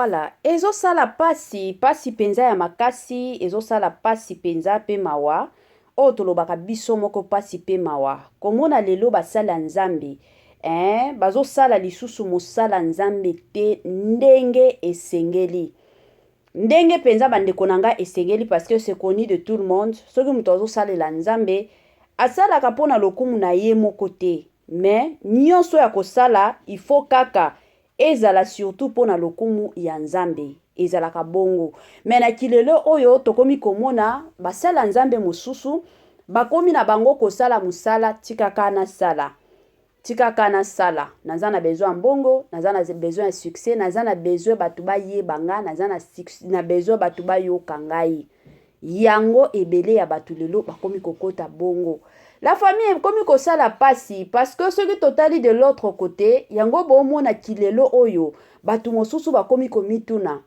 Voilà, ezo sala pasi penza ya makasi, ezo sala pasi penza pe mawa. O tolobaka biso moko pasi pe mawa. Komona lelo basala nzambe. Bazo sala lisusu mosala nzambe te ndenge esengeli. Ndenge penza bandeko nanga esengeli parce que c'est connu de tout le monde. Soki muto azo salela nzambe, asalaka pona lokumu na ye moko te. Mais nyonso ya kosala, il faut kaka ezala surtout pona lokumu ya nzambe. Ezalaka bongo. Mais na kilelo oyo tokomi komona basala nzambe mosusu, bakomi na bango kosala musala tikaka na sala. Tikaka na sala. Naza na besoin mbongo, naza na besoin succès, naza na besoin batu ba yebanga, naza na besoin batu ba yoka ngai. Yango ebele ya batu lelo bakomi kokota bongo. La famille komi kosala pasi parce que ceux qui totali de l'autre côté, yango bomona kilelo oyo, batu mosusu bakomi komituna.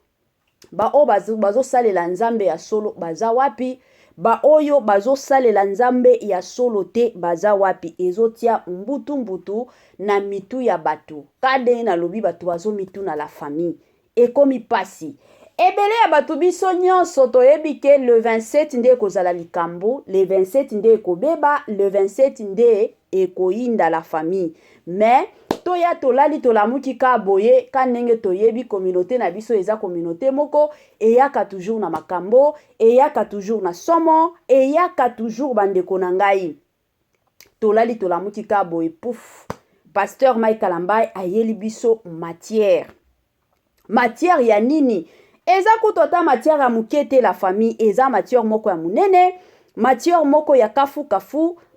Ba o bazo salela nzambe ya solo baza wapi? Ba oyo bazo salela nzambe ya solo te baza wapi? Ezotia mbutu na mitu ya batu. Kade na lobi batu bazo mitu na la famille. Ekomi pasi. Ebele ya batu biso nyonso toyebi ke le 27 nde kozala likambo, le 27 nde ekobeba, le 27 nde ekoinda la famille. Mais toya tolali tolamuki ka boye ka ndenge toyebi communauté na biso eza communauté moko eyaka toujours na makambo, eyaka toujours na somo, eyaka toujours bandeko na ngai. Tolali tolamuki ka boye pouf. Pasteur Mike Kalambai ayeli biso matière. Matière ya nini? Eza kutota matière ya mukete la famille, eza matière moko ya munene, matière moko ya kafu,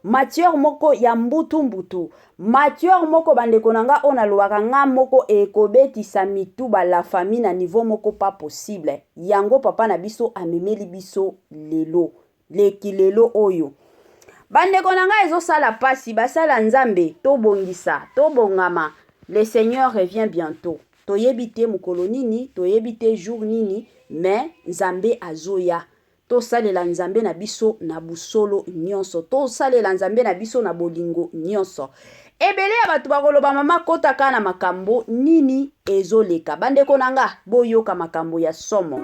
matière moko ya mbutu, matière moko bandeko nanga ona luwaka nga moko ekobetisa mituba la famille na niveau moko pas possible. Yango papa na biso amemeli biso lelo, lelo oyo. Bandeko nanga ezo sala pasi, basala nzambe, tobongisa, tobongama, le Seigneur revient bientôt. Toyebite mukolo nini, toyebite jour nini, mais nzambe azoya. To salela nzambe na biso na busolo nyonso. To salela nzambe na biso na bolingo nyonso. Ebele ya batu bakoloba mama kota kana makambo nini ezoleka. Bandeko nanga boyoka makambo ya somo.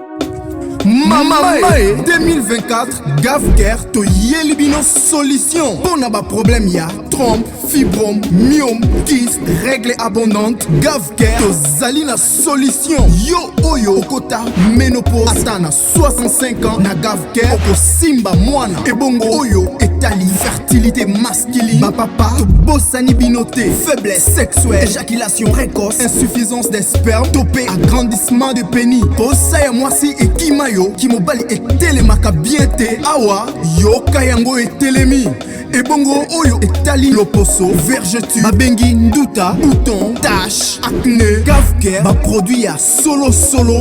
Mama 2024 Gavker to yelibino solution. Pour na ba problème ya trompe, fibrome, myome, kyste, règle abondante. Gavker to zali na solution. Yo oyo okota ménopause atana 65 ans na Gavker oko simba mwana. Ebongo oyo etali fertilité masculine. Ba papa to bossani binoté, faiblesse sexuelle, éjaculation précoce, insuffisance des spermes, topé agrandissement de pénis. Bossa ya mwasi ekimayo ki mobali etelemaka bien te awa yoka yango etelemi. Ebongo oyo etali loposo, vergeture, babengi nduta, bouton, tache, acné. Gavker ba produit ya solo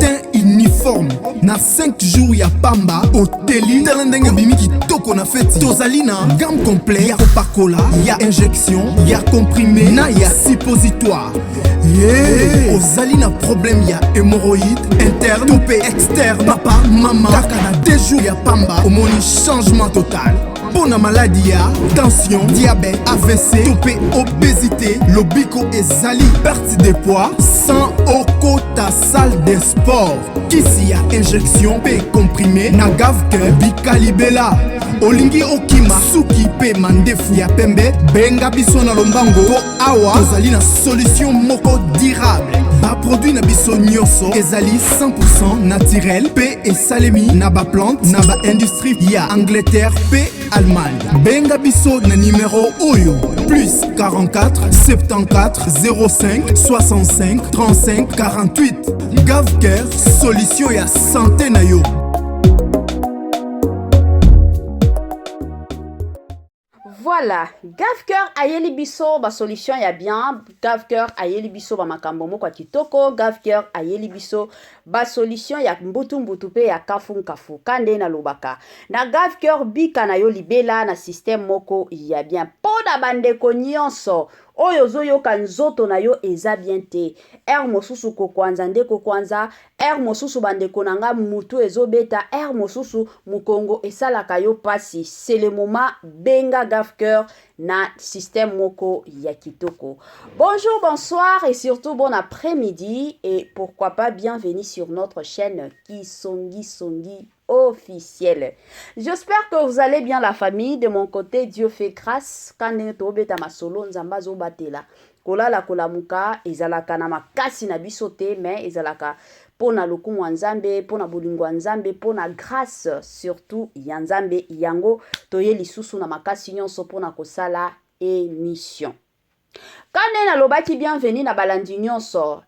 teint uniforme. Na 5 jours ya pamba oteli talendenge bimiki toko na feti. Tozali na gamme complet ya kopakola, ya injection, ya comprimé, na ya suppositoire. Ozali na problème ya hémorroïde interne, topé externe. Papa, maman, kaka na 2 jours ya pamba omoni changement total. Pour la maladie, tension, diabète, AVC, topé, obésité, lobiko et zali, perte de poids, sans oko ta salle de sport. Kisi ya injection, pe comprimé, na Gavker, bikalibela. Olingi okima, suki pe mandefu ya pembe, benga biso na lombango, po awa, tozali na solution moko durable. Ba produit na biso nyonso, ezali 100% naturel, pe et salemi, na ba plante, na ba industrie, ya Angleterre, pe Allemagne. Benga biso na numéro oyo plus 44 74 05 65 35 48. Gavker, solution ya santé na yo. Voilà, Gavker ayeli biso ba solution ya bien, Gavker ayeli biso ba makambo moko kitoko, Gavker ayeli biso ba solution ya mbutu pe ya kafu kande na lobaka. Na Gavker bika na yo libela na système moko ya bien. Poda bandeko nyonso oyo zoyoka nzoto na yo eza bien te. Mosusu kokwanza nde kokwanza, mosusu bandeko nanga mutu ezobeta, mosusu mukongo esalaka yo pasi. C'est le moment benga Gafcœur na système moko ya kitoko. Bonjour, bonsoir et surtout bon après-midi et pourquoi pas bienvenue sur notre chaîne Kisongi Songi officielle. J'espère que vous allez bien la famille. De mon côté, Dieu fait grâce. Quand to beta masolo nzamba zo batela. Kolala kolamuka ezalaka na makasi na bisote mais ezalaka pona lokumu nzambe, pona bolingo nzambe, pona grâce surtout ya nzambe yango toye lisusu na makasi nyonso pona kosala émission. Kande na lobaki bienvenue na balandi nyonso,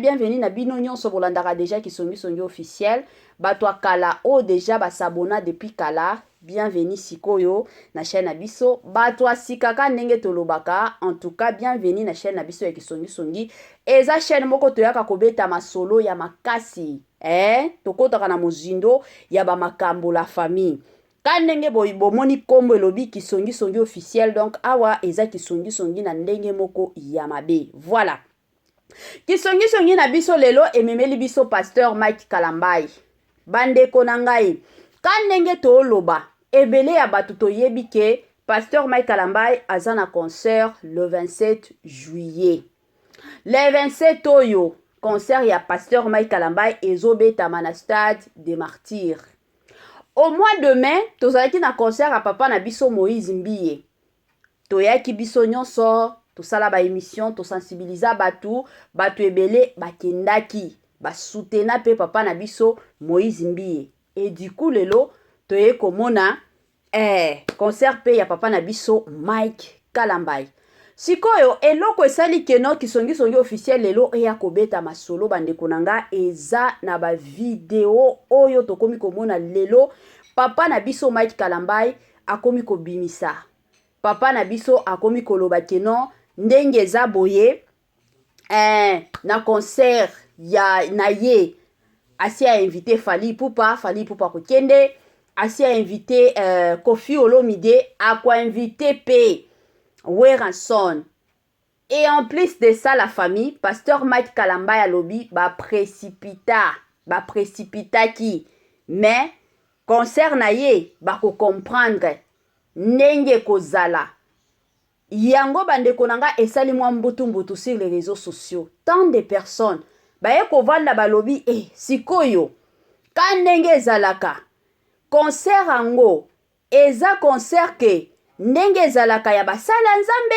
bienvenue na bino nyonso bolandaka déjà Kisongi Songi officiel, bato kala o déjà basabona depuis kala, bienvenue sikoyo na chaîne na biso, bato sikaka ndenge tolobaka, en tout cas bienvenue na chaîne na biso ya Kisongi Songi, eza chaîne moko toyaka kobeta masolo ya makasi, tokotaka na mozindo ya ba makambo la famille. Kanenge bomoni kombo elobi Kisongi Songi officiel, donc awa eza Kisongi Songi na ndenge moko ya mabe. Voilà. Kisongi Songi na biso lelo ememeli biso pasteur Mike Kalambai. Bandeko na ngai. Kanenge to loba ebele ya batu toyebi ke pasteur Mike Kalambai aza na concert le 27 juillet. Le 27 oyo concert ya pasteur Mike Kalambai ezobeta na stade des martyrs. Au mois de mai, tozalaki na concert à papa na biso Moïse Mbiye. Toyaki biso nyonso, tosala ba émission, to sensibiliser batu ebele bakendaki, ba soutena pe papa na biso Moïse Mbiye. Et du coup lelo toye komona concert pe ya papa na biso Mike Kalambai. Sikoyo eloko esali keno Kisongi Songi officiel lelo eya kobeta masolo bandeko nanga eza na ba video oyo tokomi komona lelo papa na biso Mike Kalambai akomi kobimisa. Papa na biso akomi koloba keno ndenge eza boye na concert ya na ye asi a invité Fally Ipupa kokende, asi a invité Koffi Olomide akwa invité pe Weranson. Et en plus de ça, la famille, pasteur Mike Kalambai a lobby, précipita qui. Mais, concert na ye, ko comprendre, nenge kozala. Yango bande konanga esali mwa mbutu sur les réseaux sociaux. Tant de personnes, ko vanda ba lobby, sikoyo, kanenge zalaka. Concert ango, eza concert ke, ndenge ezalaka ya basala nzambe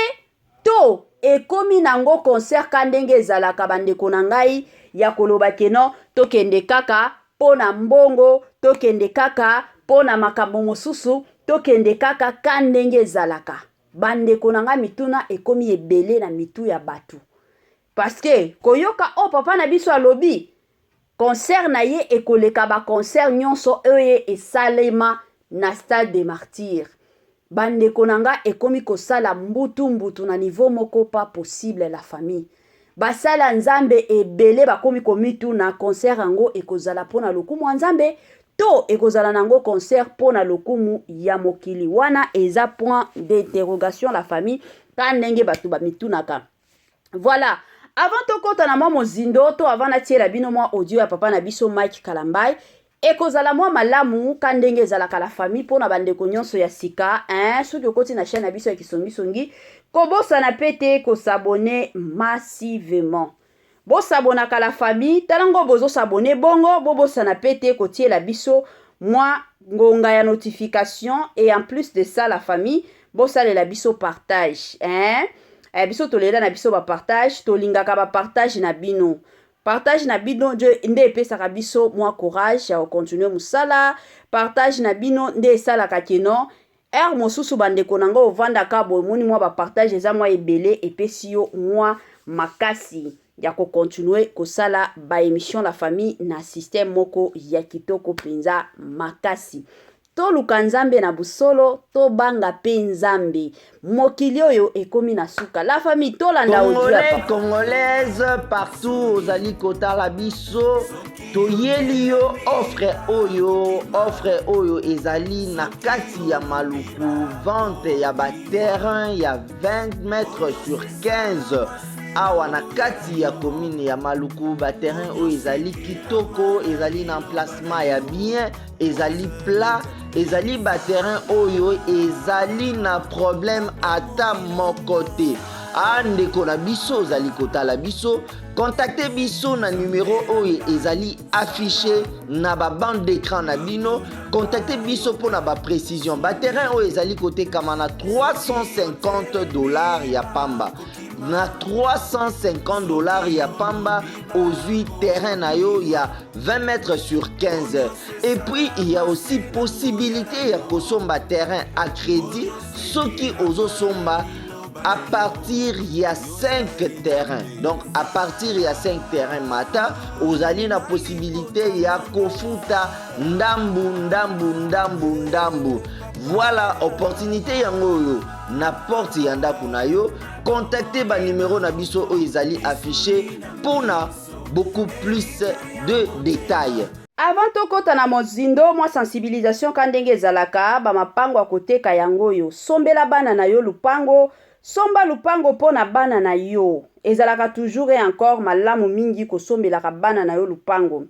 to ekomi nango concert ka ndenge ezalaka bandeko na ngai ya koloba keno tokende kaka pona mbongo, tokende kaka pona makambo mosusu, tokende kaka ka ndenge ezalaka bandeko na ngai mituna ekomi ebele na mitu ya batu parce que koyoka papa na biso alobi concert na ye ekoleka ba concert nyonso oye esalema na stade des martyrs. Bandeko nanga ekomi kosala mbutu na niveau moko pas possible la famille. Basala nzambe ebele bakomi komitu na concert ango ekozala pona lokumu nzambe to ekozala nango concert pona lokumu ya mokili wana eza point d'interrogation la famille kanenge batu ba mitunaka. Voilà. Avant tokota na mwa mozindo to avant na tiela bino mwa audio ya papa na biso Mike Kalambai ekozala mwa malamu kandenge ezalaka la famille pona bandeko nyonso ya sika soki okoti na chaîne na biso ya Kisongi Songi kobosana pete kosabone massivement bosabonaka la famille talango bozo sabone bongo bobosana pete kotiela biso mwa ngonga ya notification et en plus de ça la famille bosalela biso partage biso toleda na biso ba partage tolingaka ba partage na bino. Partage na bino nde epesaka biso mwa courage ya continuer musala. Partage na bino nde esalaka keno mosusu bandeko nanga ovandaka bomoni mwa ba partage eza mwa ebele epesi yo mwa makasi ya continuer kosala ba émission la famille na système moko ya kitoko penza makasi. toluka nzambe na busolo tobanga pe nzambe mokili oyo ekomi na suka. La famille tolanda Congolais, Congolaises, partout ozali kotala biso toyeli yo offre oyo ezali na kati ya maluku, vente ya baterrain ya 20 mètres sur 15 awa na kati ya commune ya maluku. Baterrain oyo ezali kitoko, ezali na emplacement ya bien, ezali plat, ezali baterrain oyo ezali na problème ata moko te. Ndeko na biso ozali kotala biso, contactez biso na numéro oyo ezali affiché na ba bande d'écran na bino. Contactez biso pour na ba précision. Baterrain oyo ezali kotekama na $350 ya pamba. Na $350 ya pamba ozui terrain na yo ya 20 mètres sur 15. Et puis il y a aussi possibilité ya kosomba terrain à crédit soki ozosomba à partir il y a 5 terrains. Donc à partir il y a 5 terrains mata ozali na possibilité ya kofuta ndambu. Voilà opportunité yango na porte ya ndako na yo. Contactez ba numéro na biso oyo ezali affiché pour na beaucoup plus de détails. Avant tokota na mozindo mwa sensibilisation kandenge ezalaka ba mapango akoteka yango yo sombela bana na yo lupango. Somba lupango pona bana na yo ezalaka toujours et encore malamu mingi kosombelaka bana na yo lupango.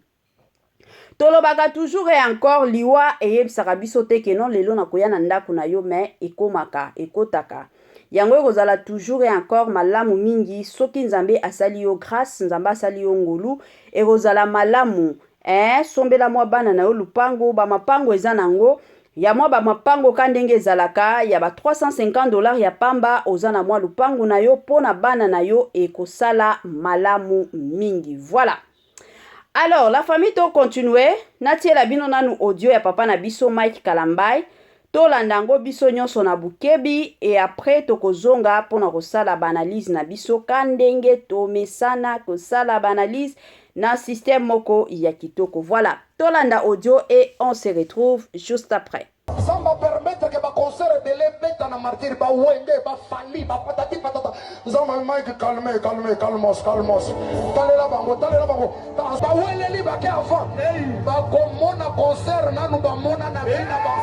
Tolobaka toujours et encore liwa eyebisaka biso te ke non lelo na koya na ndako na yo mais ekotaka. Yango ekozala toujours et encore malamu mingi soki nzambe asali yo grâce, nzambe asali yo ngolu ekozala malamu. Sombela mwa bana na yo lupango ba mapango eza nango. Ya mwa ba mapango kandenge ezalaka ya ba $350 ya pamba ozana mwa lupango na yo pona bana na yo ekosala malamu mingi. Voilà. Alors la famille to continue natiela bino nanu audio ya papa na biso Mike Kalambai tolandango biso nyonso na bukebi et après tokozonga pona kosala banalise na biso kandenge tomesana kosala banalise na système moko ya kitoko. Voilà, tolanda audio et on se retrouve juste après. Ça va permettre que ma concert de l'ébête en martyr, ba wende, ba fali, ba patati patata. Zama Mike calmos. Tale la bango. Ba wele li ba ke avant. Ba komona concert nanu ba mona na bina ba.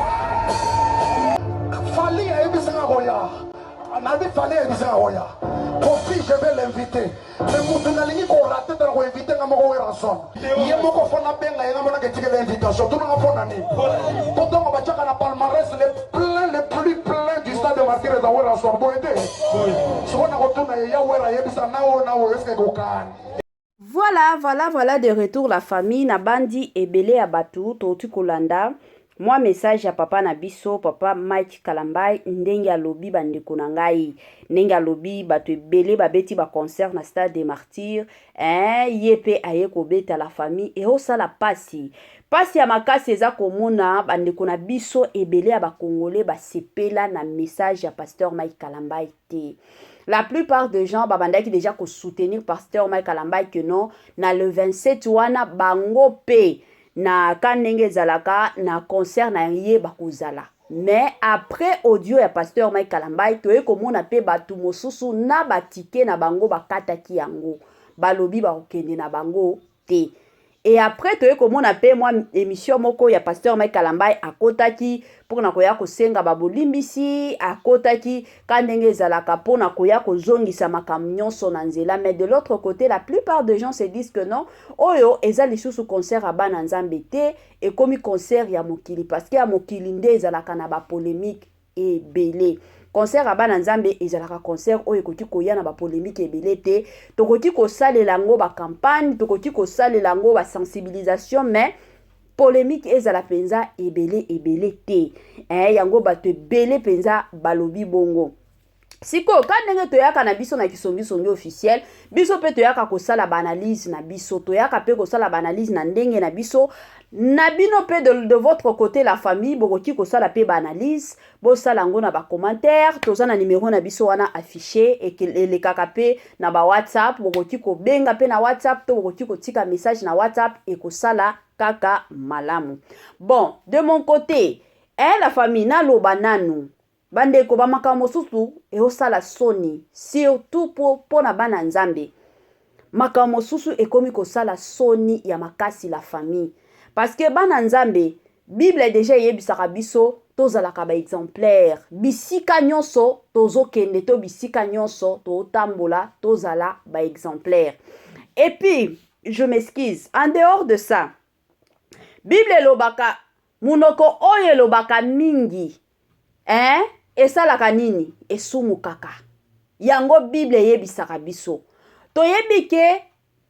Fali a ebisanga roya. Nabi fali a ebisanga roya. Kofi, je vais l'inviter. Mais moutunalingi ko raté de ko inviter nga moko ranson. Ye moko fona benga nga mona ke tike l'invitation. Tout nga fona ni. Koto nga bachaka na palmarès le plus plein du stade de Martyrs de ranson. Bo ede. So na ko tuna ya wera yebisa nawo eske ko kan. Voilà de retour la famille na bandi ebele ya batu totu kolanda. Moi message ya papa na biso papa Mike Kalambai ndenge alobi bandeko na ngai ndenge alobi bato ebele babeti ba concert na stade des Martyrs yepe aye kobeta la famille et osala pasi ya makasi eza komona bandeko na biso ebele ya ba congolais basepela na message ya pasteur Mike Kalambai te. La plupart des gens babandaki déjà ko soutenir pasteur Mike Kalambai que non na le 27 wana bango pe na kanenge zalaka na concert na ye bakozala. Mais après audio ya pasteur Mike Kalambai toye komona pe batu mosusu na batike na bango bakataki yango balobi bakokende na bango te. Et après toye komona pe moi émission moko ya pasteur Mike Kalambai akotaki pona koya kosenga babolimbisi akotaki kanenge zalaka pona koya kozongisa makambo nyonso na nzela. Mais de l'autre côté la plupart des gens se disent que non oyo eza lisusu concert a bana nzambe te et komi concert ya mokili parce que ya mokili nde ezalaka na ba polémique ebele. Concert a bana nzambe ezalaka concert oyo ekoki koya na ba polémique ebele te. Tokoki kosalela ngo ba campagne, tokoki kosalela ngo ba sensibilisation mais polémique ezala penza ebele te. Yango bato ebele penza balobi bongo. Siko kandenge toyaka na biso na kisongi officiel, biso pe toyaka kosala banalise na biso, toyaka pe kosala banalise na ndenge na biso, na bino pe de votre côté la famille, bokoki kosala pe banalise, bo sala ngo na ba commentaire, toza na numéro na biso wana affiché et le kaka pe na ba WhatsApp, bokoki ko benga pe na WhatsApp, to bokoki ko tika message na WhatsApp et kosala kaka malamu. Bon, de mon côté, La famille na loba nanu bandeko ba makambo mosusu eosala soni surtout po na bana nzambe makambo mosusu ekomi kosala soni ya makasi la famille parce que bana nzambe Bible déjà yebisaka biso tozalaka ba exemplaire bisika nyonso tozokende to bisika nyonso totambola tozala ba exemplaire. Et puis je m'excuse en dehors de ça Bible lobaka munoko oyo lobaka mingi esalaka nini esumukaka yango Bible yebisaka biso toyebi ke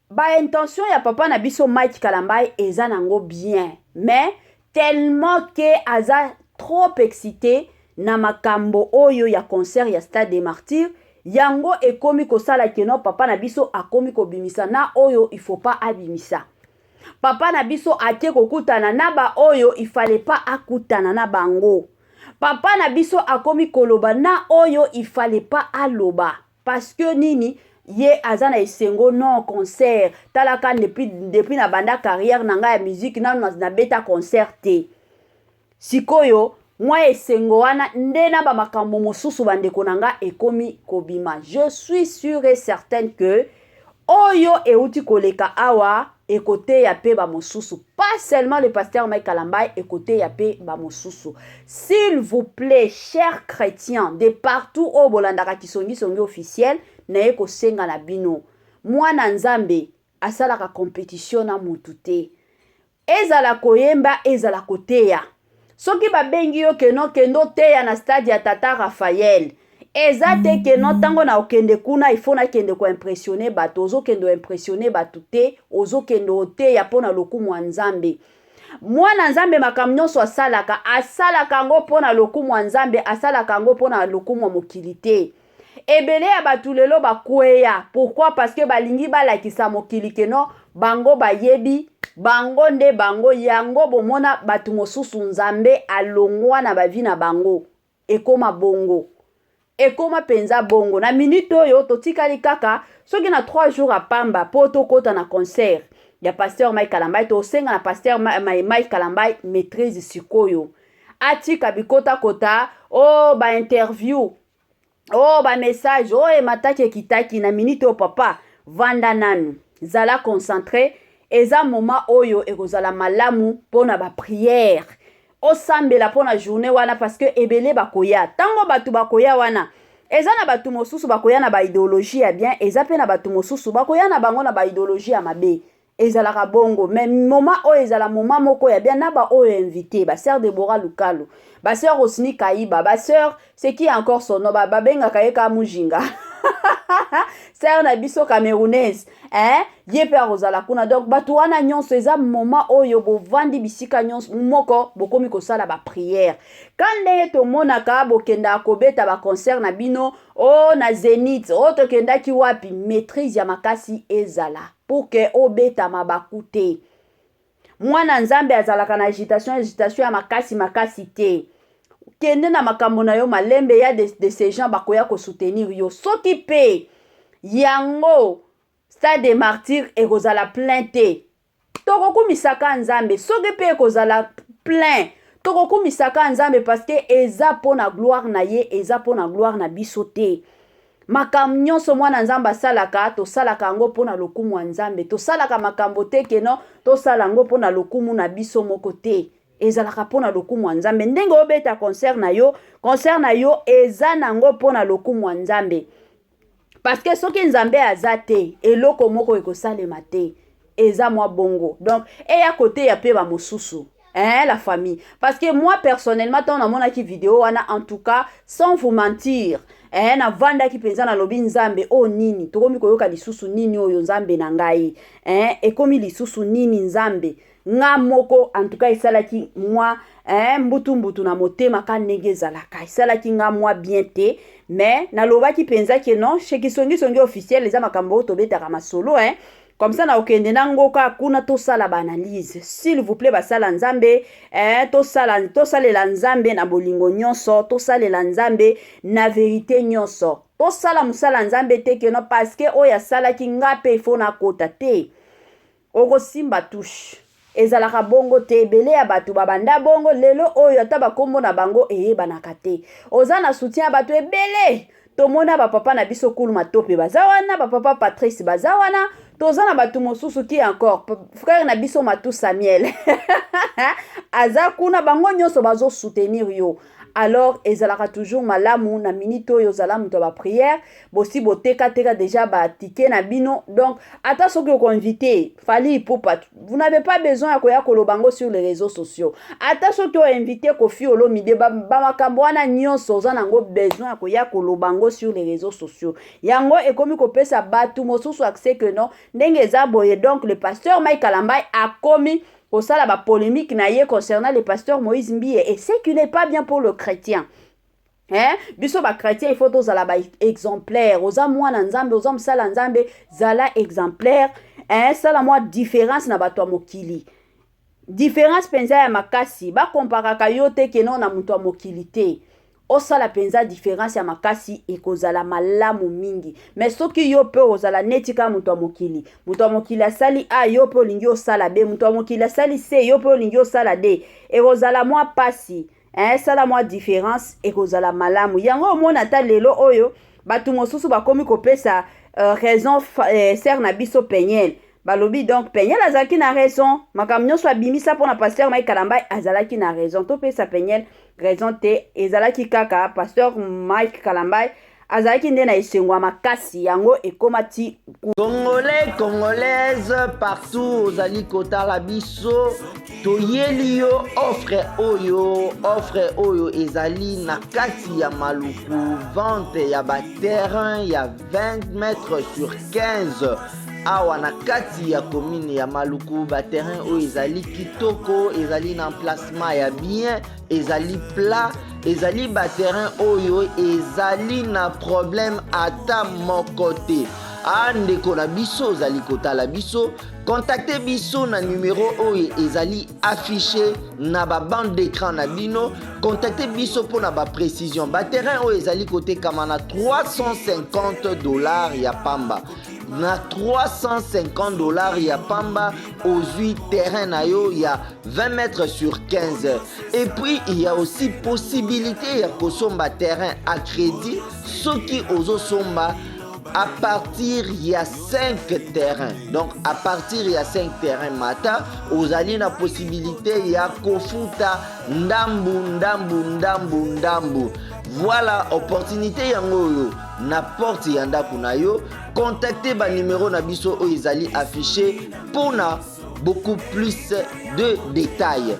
ba intention ya papa na biso Mike Kalambai eza nango bien mais tellement que aza trop excité na makambo oyo ya concert ya Stade des Martyrs yango ekomi kosala keno papa na biso akomi kobimisa na oyo il faut pas abimisa papa na biso atie kokutana na ba oyo il fallait pas akutana na bango papa na biso akomi koloba na oyo il fallait pas aloba parce que nini ye azana esengo non concert talaka depuis na banda carrière nanga ya musique na beta concert te sikoyo moi esengo wana nde na ba makambo mosusu bandeko nanga ekomi kobima. Je suis sûre et certaine que oyo euti koleka awa ekote ya pe ba mosusu pas seulement le pasteur Mike Kalambai ekote ya pe ba mosusu. S'il vous plaît chers chrétiens de partout au bolandaka kisongi officiel na eko senga na bino mwana nzambe asalaka compétition na mutu te ezala koyemba ezala koteya soki babengi yo keno kendo teya na stade ya Tata Raphaël eza te keno tango na okende kuna il faut na kende ko impressionner bato ozokende impressionner bato te ozokende oteya pona lokumu wa nzambe mwana nzambe makambo nyonso asalaka ngo pona lokumu wa nzambe asalaka ngo pona lokumu wa mokili te ebele ya batu lelo bakweya pourquoi parce que balingi balakisa mokili keno bango bayebi bango nde bango yango bomona batu mosusu nzambe alongwa na bavi na bango ekoma bongo ekoma penza bongo na minute oyo totikali kaka soki na 3 jours apamba po tokota na concert ya pasteur Mike Kalambai tosenga na pasteur Mike Kalambai maîtrise sikoyo atika bikota kota ba interview ba message emataki kitaki na minute o papa vanda nanu zala concentré eza moment oyo ekozala malamu pona ba prière osambela pona journée wana parce que ebele bakoya tango batu bakoya wana eza na batu mosusu bakoya na ba idéologie ya bien eza pe na batu mosusu bakoya na bango na ba idéologie ya mabe ezalaka bongo mais moment oyo ezala moment moko ya bien na ba oyo invité ba sœur Deborah Lukalu ba sœur Osni Kaiba ba sœur c'est qui encore son nom ba benga kayeka mujinga sœur na biso camerounaise ye pe rozala kuna donc batu wana nyonso eza moment oyo bovandi bisika nyonso moko bokomi kosala ba prière quand ndenge tomonaka bokenda kobeta ba concert na bino na Zénith tokendaki wapi maîtrise ya makasi ezala pour que obeta mabakute mwana nzambe azalaka na agitation ya makasi te kende na makambo na yo malembe ya de ces gens bakoya ko soutenir yo soki pe yango Stade des Martyrs ekozala plein te tokokumisaka nzambe soki pe ekozala plein tokokumisaka nzambe parce que eza pona gloire na ye eza pona gloire na biso te makambo nyonso mwana nzambe asalaka tosalaka yango pona lokumu wa nzambe tosalaka makambo te keno tosala yango pona lokumu na biso moko te ezalaka pona lokumu wa nzambe ndenge obeta concert na yo eza nango pona lokumu wa nzambe parce que soki nzambe aza te eloko moko ekosalema te eza mwa bongo donc eya kote ya pe ba mosusu la famille parce que moi personnellement tant na monaki vidéo wana en tout cas sans vous mentir na vanda ki penza na lobi nzambe nini tokomi koyoka lisusu nini oyo nzambe na ngai ekomi lisusu nini nzambe nga moko en tout cas esalaki moi mbutu na motema ka ndenge ezalaka esalaki nga moi bien te mais nalobaki penza ke non chez songi officiel eza makambo tobetaka masolo comme ça na okende na ngoka kuna tosala ba analyse s'il vous plaît basala nzambe tosalela nzambe na bolingo nyonso tosalela nzambe na vérité nyonso tosala musala nzambe te ke no parce que oya salaki nga pe ifo na kota te oko simba touche ezalaka bongo te ebele ya bato babanda bongo lelo oyo ata bakombo na bango eyebanaka te oza na soutien ya bato ebele tomona bapapa na biso kulu matope baza wana bapapa Patrice baza wana toza na bato mosusu ki encore frère na biso Matu Samuel aza kuna bango nyonso bazo soutenir yo alors ezalaka toujours malamu na minute oyo ozala moto ba prière bosi boteka déjà ba ticket na bino donc ata soki oko invité Fally Ipupa vous n'avez pas besoin ya koya kolobango sur les réseaux sociaux ata soki o invité Koffi Olomide ba makambo wana nyonso oza nango besoin ya koya kolobango sur les réseaux sociaux yango ekomi kopesa batu mosusu accès que non ndenge eza boye donc le pasteur Mike Kalambai a commis au ça la polémique naïe concernant le pasteur Moïse Mbiye et c'est qui n'est pas bien pour le chrétien. Hein? Biso ba chrétien il faut tous la ba exemplaire. Oza mwana nzambe, oza msala nzambe, zala exemplaire. Hein? Ça la moi différence na bato mokili. Différence penza ya makasi. Ba komparaka yo te ke non na muto mokili te. Osala penza différence ya makasi ekozala malamu mingi mais soki yo pe ozala netika muto mokili asali a yo pe olingi osala b muto mokili asali c yo pe olingi osala d ekozala mwa pasi sala mwa différence ekozala malamu yango omona ta lelo oyo batu mosusu bakomi kopesa raison ser na biso Penyel balobi donc Penyel azalaki na raison makambo nyonso abimisa mpona pasteur Mike Kalambai azalaki na raison topesa Penyel raison te ezalaki kaka pasteur Mike Kalambai azalaki nde na esengwa makasi yango ekomati Congolais, Congolaises, partout ozali kotala biso toyeli yo offre oyo ezali na kati ya maluku vente ya ba terrain ya 20 mètres sur 15 awa na kati ya commune ya Maluku ba terrain oyo ezali kitoko ezali na emplacement ya bien ezali plat ezali ba terrain oyo ezali na problème ata moko te andeko na biso ozali kotala biso contactez biso na numéro oyo ezali affiché na ba bande d'écran na bino contactez biso pour na ba précision ba terrain oyo ezali kotekama na $350 ya pamba na $350 ya pamba aux 8 terrains na yo ya 20 mètres sur 15 et puis il y a aussi possibilité ya kosomba terrain à crédit soki ozosomba à partir il y a 5 terrains. Donc à partir il y a 5 terrains mata, vous avez la possibilité il y a kofuta ndambu. Voilà opportunité yango na porte yanda kunayo. Contactez ba numéro na biso o izali affiché pour na beaucoup plus de détails.